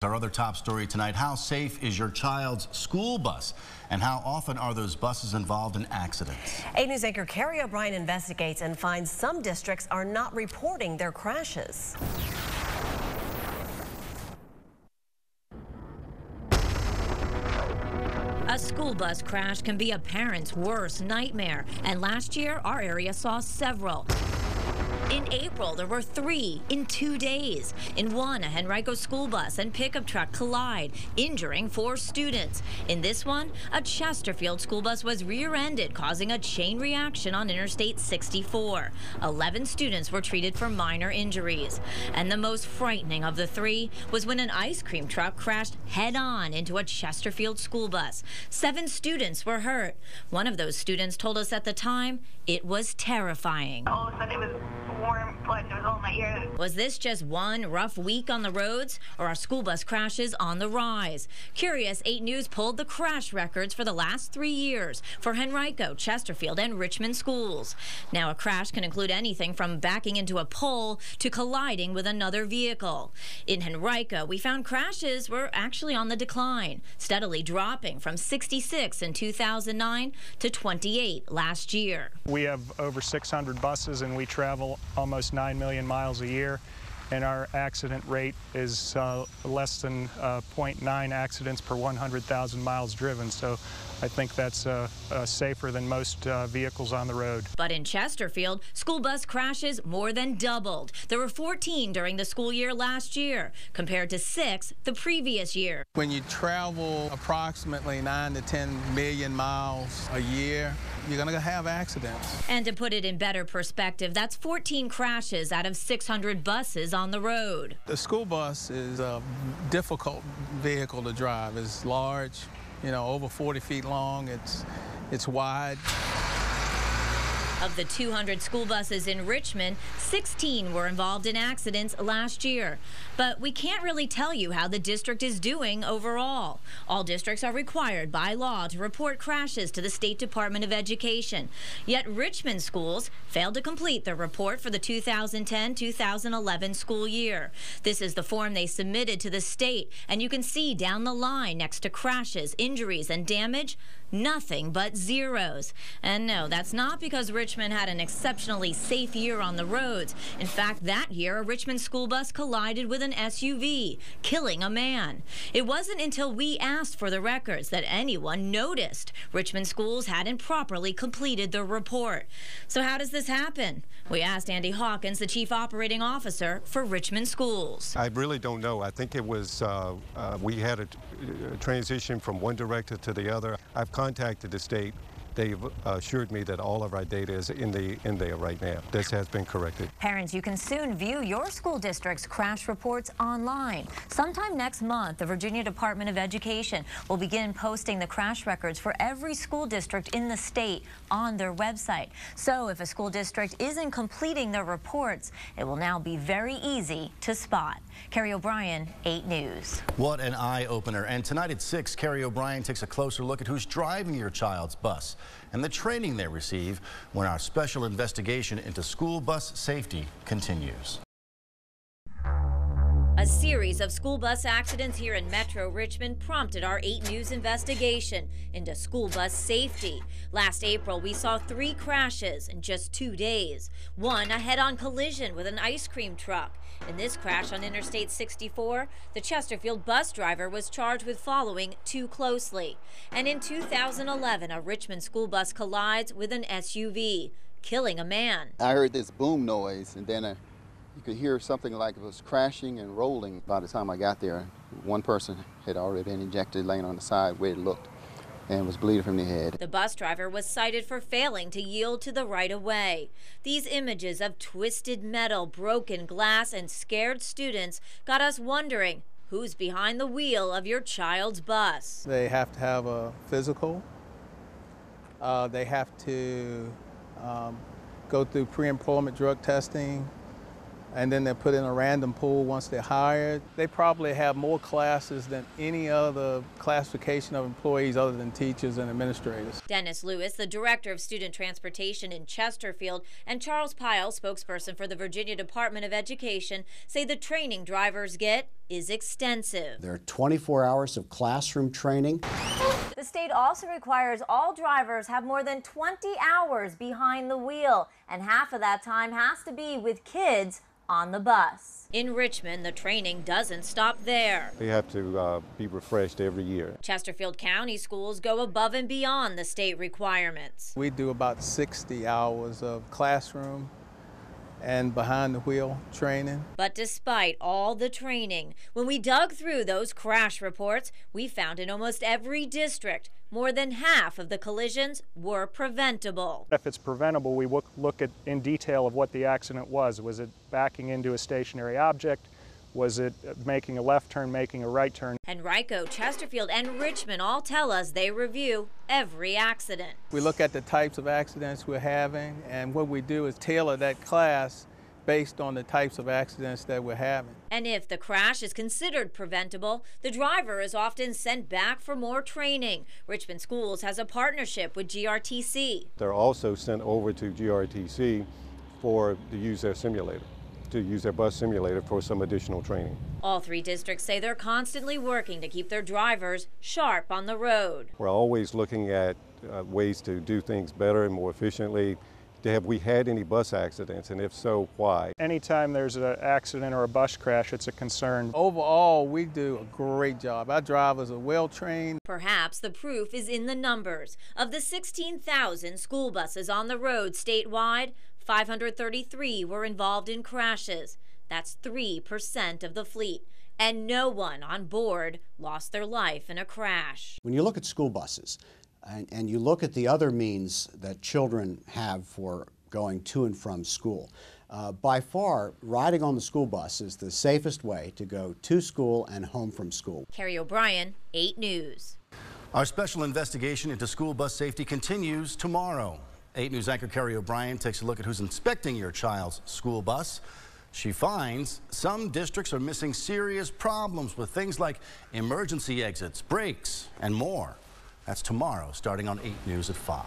Our other top story tonight, how safe is your child's school bus? And how often are those buses involved in accidents? 8 News anchor Kerri O'Brien investigates and finds some districts are not reporting their crashes. A school bus crash can be a parent's worst nightmare, and last year our area saw several. In April, there were 3 in 2 days. In one, a Henrico school bus and pickup truck collide, injuring 4 students. In this one, a Chesterfield school bus was rear-ended, causing a chain reaction on Interstate 64. 11 students were treated for minor injuries. And the most frightening of the 3 was when an ice cream truck crashed head-on into a Chesterfield school bus. 7 students were hurt. One of those students told us at the time it was terrifying. All of a sudden it was warm, but it was all in my ear. Was this just one rough week on the roads, or are school bus crashes on the rise? Curious 8 News pulled the crash records for the last 3 years for Henrico, Chesterfield, and Richmond schools. Now, a crash can include anything from backing into a pole to colliding with another vehicle. In Henrico, we found crashes were actually on the decline, steadily dropping from 66 in 2009 to 28 last year. We have over 600 buses, and we travel almost 9 million miles a year, and our accident rate is less than 0.9 accidents per 100,000 miles driven. So I think that's safer than most vehicles on the road. But in Chesterfield, school bus crashes more than doubled. There were 14 during the school year last year, compared to 6 the previous year. When you travel approximately 9 to 10 million miles a year, you're going to have accidents. And to put it in better perspective, that's 14 crashes out of 600 buses on the road. The school bus is a difficult vehicle to drive. It's large, you know, over 40 feet long. It's wide. Of the 200 school buses in Richmond, 16 were involved in accidents last year. But we can't really tell you how the district is doing overall. All districts are required by law to report crashes to the State Department of Education. Yet Richmond schools failed to complete their report for the 2010-2011 school year. This is the form they submitted to the state, and you can see down the line next to crashes, injuries, and damage, nothing but zeros. And no, that's not because Richmond had an exceptionally safe year on the roads. In fact, that year, a Richmond school bus collided with an SUV, killing a man. It wasn't until we asked for the records that anyone noticed Richmond schools hadn't properly completed their report. So how does this happen? We asked Andy Hawkins, the Chief Operating Officer for Richmond Schools. I really don't know. I think it was, we had a transition from one director to the other. I've contacted the state. They've assured me that all of our data is in there right now. This has been corrected. Parents, you can soon view your school district's crash reports online. Sometime next month, the Virginia Department of Education will begin posting the crash records for every school district in the state on their website. So if a school district isn't completing their reports, it will now be very easy to spot. Kerri O'Brien, 8 News. What an eye-opener. And tonight at 6, Kerri O'Brien takes a closer look at who's driving your child's bus and the training they receive when our special investigation into school bus safety continues. A series of school bus accidents here in Metro Richmond prompted our 8 News investigation into school bus safety. Last April, we saw 3 crashes in just 2 days. One, a head-on collision with an ice cream truck. In this crash on Interstate 64, the Chesterfield bus driver was charged with following too closely. And in 2011, a Richmond school bus collides with an SUV, killing a man. I heard this boom noise, and then you could hear something like it was crashing and rolling. By the time I got there, one person had already been ejected, laying on the side where it looked, and was bleeding from the head. The bus driver was cited for failing to yield to the right-of-way. These images of twisted metal, broken glass, and scared students got us wondering, who's behind the wheel of your child's bus? They have to have a physical. They have to go through pre-employment drug testing. and then they're put in a random pool once they're hired. They probably have more classes than any other classification of employees other than teachers and administrators. Dennis Lewis, the director of student transportation in Chesterfield, and Charles Pyle, spokesperson for the Virginia Department of Education, say the training drivers get is extensive. There are 24 hours of classroom training. The state also requires all drivers have more than 20 hours behind the wheel, and half of that time has to be with kids on the bus. In Richmond, the training doesn't stop there. They have to be refreshed every year. Chesterfield County schools go above and beyond the state requirements. We do about 60 hours of classroom and behind the wheel training. But despite all the training, when we dug through those crash reports, we found in almost every district more than half of the collisions were preventable. If it's preventable, we look at in detail of what the accident was. Was it backing into a stationary object? Was it making a left turn, making a right turn? Henrico, Chesterfield, and Richmond all tell us they review every accident. We look at the types of accidents we're having, and what we do is tailor that class based on the types of accidents that we're having. And if the crash is considered preventable, the driver is often sent back for more training. Richmond Schools has a partnership with GRTC. They're also sent over to GRTC to use their simulator, to use their bus simulator for some additional training. All three districts say they're constantly working to keep their drivers sharp on the road. We're always looking at ways to do things better and more efficiently. Have we had any bus accidents, and if so, why? Anytime there's an accident or a bus crash, it's a concern. Overall, we do a great job. Our drivers are well trained. Perhaps the proof is in the numbers. Of the 16,000 school buses on the road statewide, 533 were involved in crashes. That's 3% of the fleet. And no one on board lost their life in a crash. When you look at school buses, and you look at the other means that children have for going to and from school, by far, riding on the school bus is the safest way to go to school and home from school. Kerri O'Brien, 8 News. Our special investigation into school bus safety continues tomorrow. 8 News anchor Kerri O'Brien takes a look at who's inspecting your child's school bus. She finds some districts are missing serious problems with things like emergency exits, brakes, and more. That's tomorrow, starting on 8 News at 5.